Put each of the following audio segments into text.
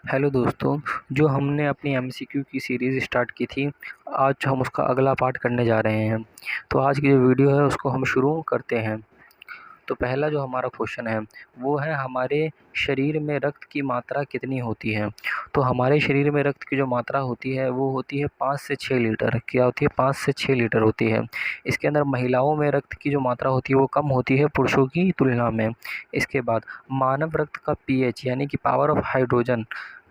Hello दोस्तों। जो हमने अपनी एमसीक्यू की सीरीज़ स्टार्ट की थी, आज हम उसका अगला पार्ट करने जा रहे हैं। तो आज की जो वीडियो है उसको हम शुरू करते हैं। तो पहला जो हमारा क्वेश्चन है वो है, हमारे शरीर में रक्त की मात्रा कितनी होती है। तो हमारे शरीर में रक्त की जो मात्रा होती है वो होती है 5 से 6 लीटर। क्या होती है? 5 से 6 लीटर होती है। इसके अंदर महिलाओं में रक्त की जो मात्रा होती है वो कम होती है पुरुषों की तुलना में। इसके बाद मानव रक्त का पीएच यानी कि पावर ऑफ हाइड्रोजन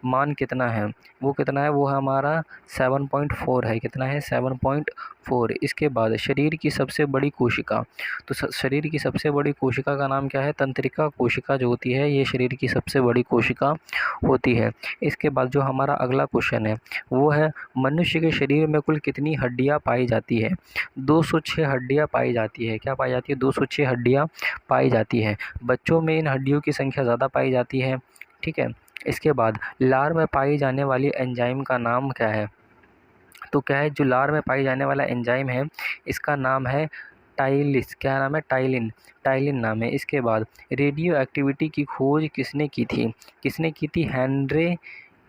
मान कितना है? वो कितना है? वो हमारा 7.4 है। कितना है? 7.4। इसके बाद शरीर की सबसे बड़ी कोशिका। तो शरीर की सबसे बड़ी कोशिका का नाम क्या है? तंत्रिका कोशिका जो होती है ये शरीर की सबसे बड़ी कोशिका होती है। इसके बाद जो हमारा अगला क्वेश्चन है वो है, मनुष्य के शरीर में कुल कितनी हड्डियां पाई जाती है? 206 हड्डियां पाई जाती है। क्या पाई जाती है? 206 हड्डियां पाई जाती है। बच्चों में इन हड्डियों की संख्या ज़्यादा पाई जाती है। ठीक है। इसके बाद लार में पाई जाने वाली एंजाइम का नाम क्या है? तो क्या है, जो लार में पाई जाने वाला एंजाइम है इसका नाम है टाइलिस। क्या नाम है? टाइलिन। टाइलिन नाम है। इसके बाद रेडियो एक्टिविटी की खोज किसने की थी? किसने की थी? हेनरे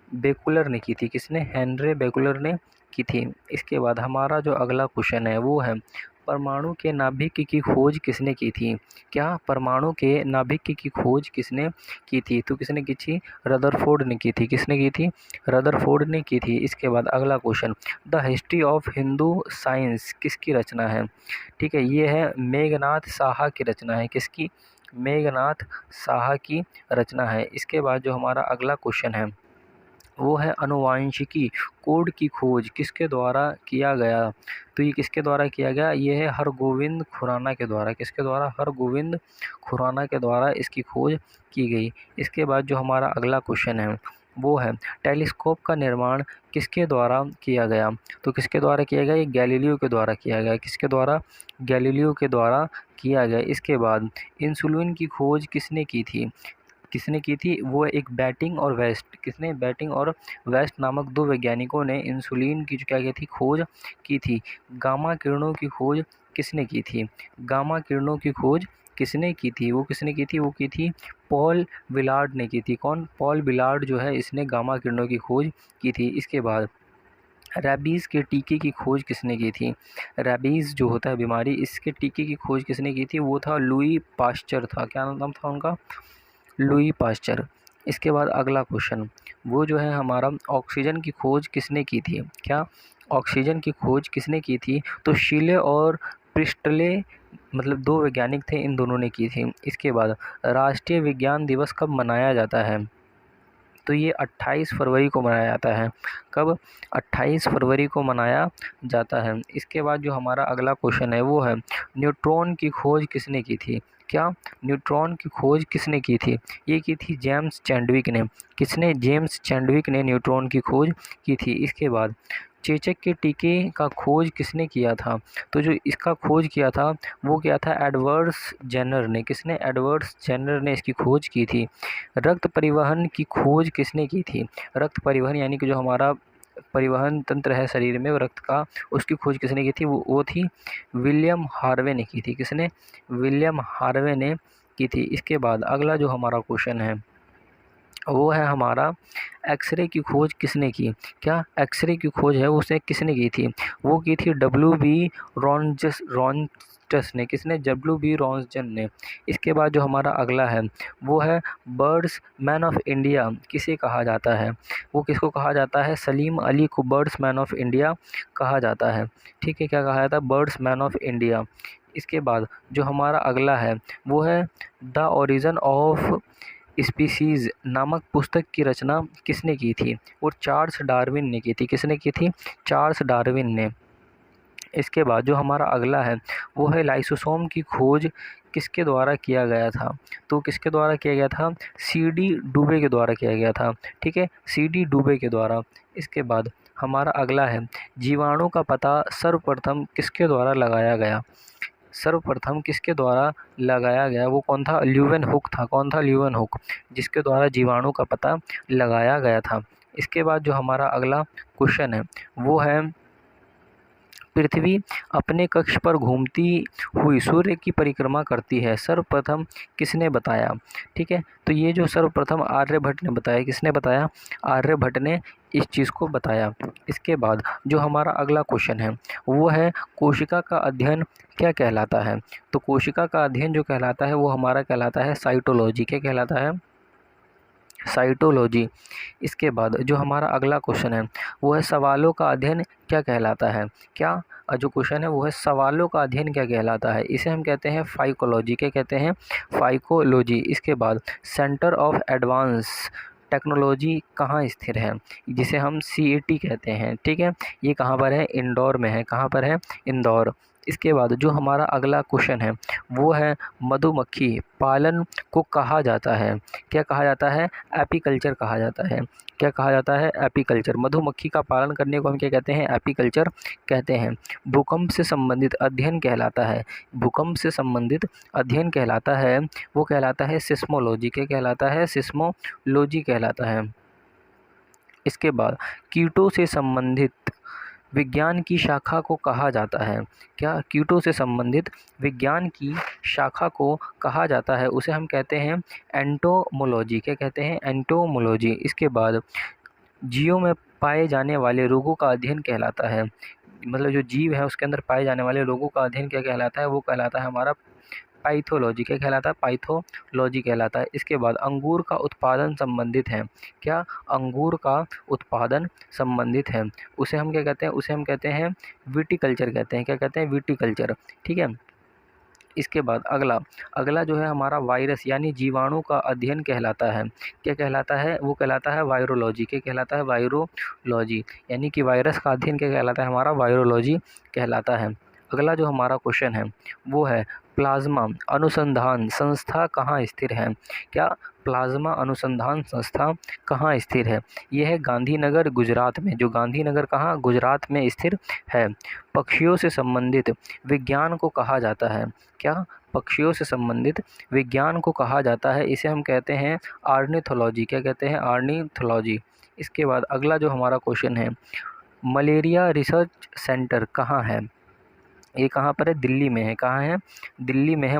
बेकुलर ने की थी। किसने? हेनरे बेकुलर ने की थी। इसके बाद हमारा जो अगला क्वेश्चन है वो है, परमाणु के नाभिक की खोज किसने की थी? क्या? परमाणु के नाभिक की खोज किसने की थी? तो किसने की थी? रदरफोर्ड ने की थी। किसने की थी? रदरफोर्ड ने की थी। इसके बाद अगला question, the history of Hindu science किसकी रचना है? ठीक है, ये है मेघनाथ साहा की रचना है। किसकी? मेघनाथ साहा की रचना है। इसके बाद जो हमारा अगला क्वेश्चन है वो है, अनुवांशिकी कोड की खोज किसके द्वारा किया गया? तो ये किसके द्वारा किया गया? ये है हरगोविंद खुराना के द्वारा। किसके द्वारा? हरगोविंद खुराना के द्वारा इसकी खोज की गई। इसके बाद जो हमारा अगला क्वेश्चन है वो है, टेलीस्कोप का निर्माण किसके द्वारा किया गया? तो किसके द्वारा किया गया? ये गैलीलियो के द्वारा किया गया। किसके द्वारा? गैलीलियो के द्वारा किया गया। इसके बाद इंसुलिन की खोज किसने की थी? किसने की थी? वो एक बैटिंग और वेस्ट। किसने? बैटिंग और वेस्ट नामक दो वैज्ञानिकों ने इंसुलिन की जो क्या की थी? खोज की थी। गामा किरणों की खोज किसने की थी? गामा किरणों की खोज किसने की थी? वो किसने की थी? वो की थी पॉल विलार्ड ने की थी। कौन? पॉल विलार्ड जो है इसने गामा किरणों की खोज की थी। इसके बाद रेबीज़ के टीके की खोज किसने की थी? रेबीज़ जो होता है बीमारी, इसके टीके की खोज किसने की थी? वो था लुई पाश्चर था। क्या नाम था उनका? Louis Pasteur. इसके बाद अगला क्वेश्चन, वो जो है हमारा, ऑक्सीजन की खोज किसने की थी? क्या? ऑक्सीजन की खोज किसने की थी? तो शीले और प्रिस्टले, मतलब दो वैज्ञानिक थे, इन दोनों ने की थी। इसके बाद राष्ट्रीय विज्ञान दिवस कब मनाया जाता है? तो ये 28 फरवरी को मनाया जाता है। कब? 28 फरवरी को मनाया जाता है। इसके बाद जो हमारा अगला क्वेश्चन है वो है, न्यूट्रॉन की खोज किसने की थी? क्या? न्यूट्रॉन की खोज किसने की थी? ये की थी जेम्स चैडविक ने। किसने? जेम्स चैडविक ने न्यूट्रॉन की खोज की थी। इसके बाद चेचक के टीके का खोज किसने किया था? तो जो इसका खोज किया था वो क्या था? एडवर्ड्स जेनर ने। किसने? एडवर्ड्स जेनर ने इसकी खोज की थी। रक्त परिवहन की खोज किसने की थी? रक्त परिवहन यानी कि जो हमारा परिवहन तंत्र है शरीर में रक्त का, उसकी खोज किसने की थी? वो थी विलियम हार्वे ने की थी। किसने? विलियम हार्वे ने की थी। इसके बाद अगला जो हमारा क्वेश्चन है वो है हमारा, एक्सरे की खोज किसने की? क्या? एक्सरे की खोज है उसे किसने की थी? वो की थी रॉन्टस ने। किसने? रॉन्टजन ने। इसके बाद जो हमारा अगला है वो है, बर्ड्स मैन ऑफ इंडिया किसे कहा जाता है? वो किसको कहा जाता है? सलीम अली को बर्ड्स मैन ऑफ इंडिया कहा जाता है। ठीक है, क्या कहा जाता है? Birds man of India. इसके बाद जो हमारा अगला है वो है, द ओरिजिन ऑफ स्पीसीज नामक पुस्तक की रचना किसने की थी? वो चार्ल्स डार्विन ने की थी। किसने की थी? चार्ल्स डार्विन ने। इसके बाद जो हमारा अगला है वो है, लाइसोसोम की खोज किसके द्वारा किया गया था? तो किसके द्वारा किया गया था? सीडी डुबे के द्वारा किया गया था। ठीक है, सीडी डुबे के द्वारा। इसके बाद हमारा अगला है, जीवाणु का पता सर्वप्रथम किसके द्वारा लगाया गया? सर्वप्रथम किसके द्वारा लगाया गया? वो कौन था? ल्यूवेन हुक था। कौन था? ल्यूवेन हुक, जिसके द्वारा जीवाणु का पता लगाया गया था। इसके बाद जो हमारा अगला क्वेश्चन है वो है, पृथ्वी अपने कक्ष पर घूमती हुई सूर्य की परिक्रमा करती है, सर्वप्रथम किसने बताया? ठीक है, तो ये जो सर्वप्रथम आर्यभट्ट ने बताया, किसने बताया? आर्यभट्ट ने इस चीज़ को बताया। इसके बाद जो हमारा अगला क्वेश्चन है वो है कोशिका का अध्ययन क्या कहलाता है? तो कोशिका का अध्ययन जो कहलाता है वो हमारा कहलाता है साइटोलॉजी। क्या कहलाता है? साइटोलॉजी। इसके बाद जो हमारा अगला क्वेश्चन है वो है सवालों का अध्ययन क्या कहलाता है? क्या जो क्वेश्चन है वो है सवालों का अध्ययन क्या कहलाता है? इसे हम कहते हैं फाइकोलॉजी। क्या कहते हैं? फाइकोलॉजी। इसके बाद सेंटर ऑफ एडवांस टेक्नोलॉजी कहाँ स्थिर है? जिसे हम CET कहते हैं। ठीक है, ये कहाँ पर है? इंदौर में है। कहाँ पर है? इंदौर। इसके बाद जो हमारा अगला क्वेश्चन है वो है मधुमक्खी पालन को कहा जाता है? क्या कहा जाता है? एपीकल्चर कहा जाता है। क्या कहा जाता है? एपीकल्चर। मधुमक्खी का पालन करने को हम क्या कहते हैं? एपीकल्चर कहते हैं। भूकंप से संबंधित अध्ययन कहलाता है? भूकंप से संबंधित अध्ययन कहलाता है वो कहलाता है सिस्मोलॉजी। क्या कहलाता है? सिस्मोलॉजी कहलाता है। इसके बाद कीटों से संबंधित विज्ञान की शाखा को कहा जाता है? क्या कीटों से संबंधित विज्ञान की शाखा को कहा जाता है? उसे हम कहते हैं एंटोमोलॉजी। क्या कहते हैं? एंटोमोलॉजी। इसके बाद जीवों में पाए जाने वाले रोगों का अध्ययन कहलाता है? मतलब जो जीव है उसके अंदर पाए जाने वाले रोगों का अध्ययन क्या कहलाता है? वो कहलाता है हमारा पाइथोलॉजी। क्या कहलाता है? पाइथोलॉजी कहलाता है। इसके बाद अंगूर का उत्पादन संबंधित है? क्या अंगूर का उत्पादन संबंधित है? उसे हम क्या कहते हैं? उसे हम कहते हैं विटिकल्चर कहते हैं। क्या कहते हैं? विटिकल्चर। ठीक है। इसके बाद अगला जो है हमारा वायरस यानी जीवाणु का अध्ययन कहलाता है? क्या कहलाता है? वो कहलाता है वायरोलॉजी। क्या कहलाता है? वायरोलॉजी। यानी कि वायरस का अध्ययन क्या कहलाता है? हमारा वायरोलॉजी कहलाता है। अगला जो हमारा क्वेश्चन है वो है प्लाज्मा अनुसंधान संस्था कहाँ स्थिर है? क्या प्लाज्मा अनुसंधान संस्था कहाँ स्थिर है? यह है गांधीनगर गुजरात में। जो गांधीनगर कहाँ? गुजरात में स्थिर है। पक्षियों से संबंधित विज्ञान को कहा जाता है? क्या पक्षियों से संबंधित विज्ञान को कहा जाता है? इसे हम कहते हैं ऑर्निथोलॉजी। क्या कहते हैं? ऑर्निथोलॉजी। इसके बाद अगला जो हमारा क्वेश्चन है मलेरिया रिसर्च सेंटर कहाँ है? ये कहाँ पर है? दिल्ली में है। कहाँ है? दिल्ली में है।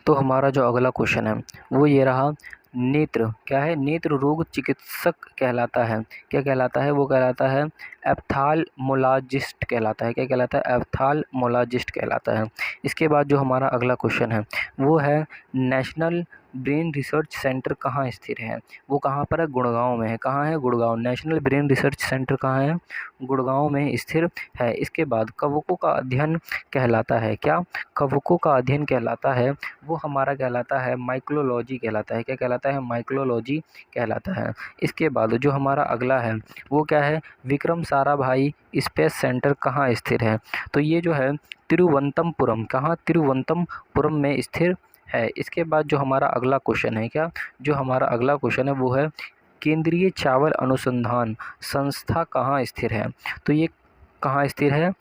तो हमारा जो अगला क्वेश्चन है वो ये रहा नेत्र। क्या है? नेत्र रोग चिकित्सक कहलाता है? क्या कहलाता है? वो कहलाता है एप्थाल्मोलॉजिस्ट कहलाता है। क्या कहलाता है? एप्थाल्मोलॉजिस्ट कहलाता है। इसके बाद जो हमारा अगला क्वेश्चन है वो है नेशनल ब्रेन रिसर्च सेंटर कहाँ स्थिर है? वो कहाँ पर है? गुड़गांव में है। कहाँ है? Gurgaon. National brain research centre कहाँ है? गुड़गांव में स्थिर है। इसके बाद कवकों का अध्ययन कहलाता है? क्या कवकों का अध्ययन कहलाता है? वो हमारा कहलाता है माइक्रोलॉजी कहलाता है। क्या कहलाता है? माइक्रोलॉजी कहलाता है। इसके बाद जो हमारा अगला है वो क्या है? विक्रम साराभाई स्पेस सेंटर कहाँ स्थिर है? तो ये जो है तिरुवनंतपुरम। कहाँ? तिरुवनंतपुरम में स्थिर है। इसके बाद जो हमारा अगला क्वेश्चन है क्या? जो हमारा अगला क्वेश्चन है वो है केंद्रीय चावल अनुसंधान संस्था कहाँ स्थिर है? तो ये कहाँ स्थिर है?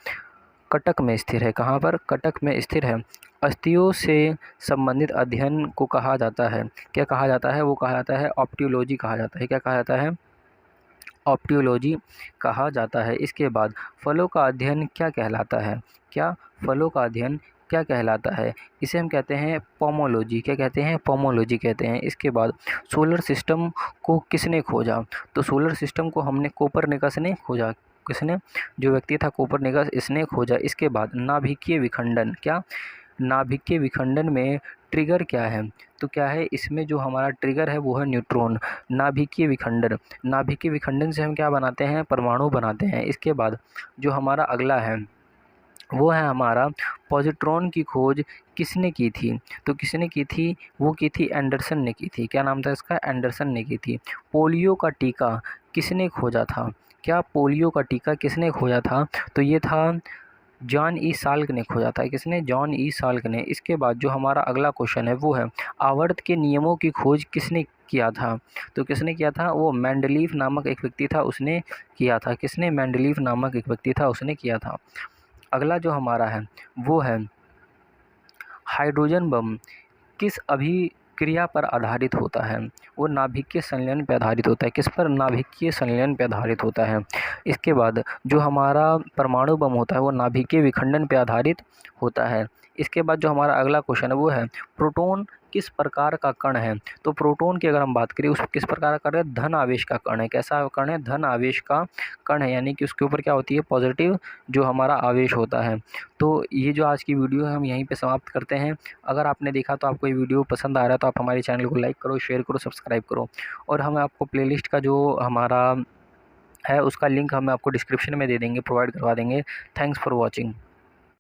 कटक में स्थिर है। कहाँ पर? कटक में स्थिर है। अस्थियों से संबंधित अध्ययन को कहा जाता है? क्या कहा जाता है? वो कहा जाता है ऑप्टियोलॉजी कहा जाता है। क्या कहा जाता है? ऑप्टियोलॉजी कहा जाता है। इसके बाद फलों का अध्ययन क्या कहलाता है? क्या फलों का अध्ययन क्या कहलाता है? इसे हम कहते हैं पोमोलॉजी। क्या कहते हैं? पोमोलॉजी कहते हैं। इसके बाद सोलर सिस्टम को किसने खोजा? तो सोलर सिस्टम को हमने कोपरनिकस ने खोजा। किसने? जो व्यक्ति था कोपरनिकस, इसने खोजा। इसके बाद नाभिकीय विखंडन। क्या? नाभिकीय विखंडन में ट्रिगर क्या है? तो क्या है इसमें जो हमारा ट्रिगर है वो है न्यूट्रॉन। नाभिकीय विखंडन। नाभिकीय विखंडन से हम क्या बनाते हैं? परमाणु बनाते हैं। इसके बाद जो हमारा अगला है वो है हमारा पॉजिट्रॉन की खोज किसने की थी? तो किसने की थी? वो की थी एंडरसन ने की थी। क्या नाम था इसका? एंडरसन ने की थी। पोलियो का टीका किसने खोजा था? क्या पोलियो का टीका किसने खोजा था? तो ये था जॉन ई साल्क ने खोजा था। किसने? जॉन ई साल्क ने। इसके बाद जो हमारा अगला क्वेश्चन है वो है आवर्त के नियमों की खोज किसने किया था? तो किसने किया था? वो मेंडलीफ नामक एक व्यक्ति था, उसने किया था। किसने? मेंडलीफ नामक एक व्यक्ति था, उसने किया था। अगला जो हमारा है वो है हाइड्रोजन बम क्रिया पर आधारित होता है, वो नाभिकीय संलयन पर आधारित होता है। किस पर? नाभिकीय संलयन पर आधारित होता है। इसके बाद जो हमारा परमाणु बम होता है वो नाभिकीय विखंडन पर आधारित होता है। इसके बाद जो हमारा अगला क्वेश्चन है वो है प्रोटॉन किस प्रकार का कण है? तो प्रोटॉन की अगर हम बात करें, उस किस प्रकार का कण है? धन आवेश का कण है। कैसा कण है? धन आवेश का कण है, यानी कि उसके ऊपर क्या होती है? पॉजिटिव जो हमारा आवेश होता है। तो ये जो आज की वीडियो है हम यहीं पे समाप्त करते हैं। अगर आपने देखा तो आपको ये वीडियो पसंद आ रहा है तो आप हमारे चैनल को लाइक करो, शेयर करो, सब्सक्राइब करो। और हम आपको प्लेलिस्ट का जो हमारा है उसका लिंक हम आपको डिस्क्रिप्शन में दे देंगे, प्रोवाइड करवा देंगे। Thanks for watching.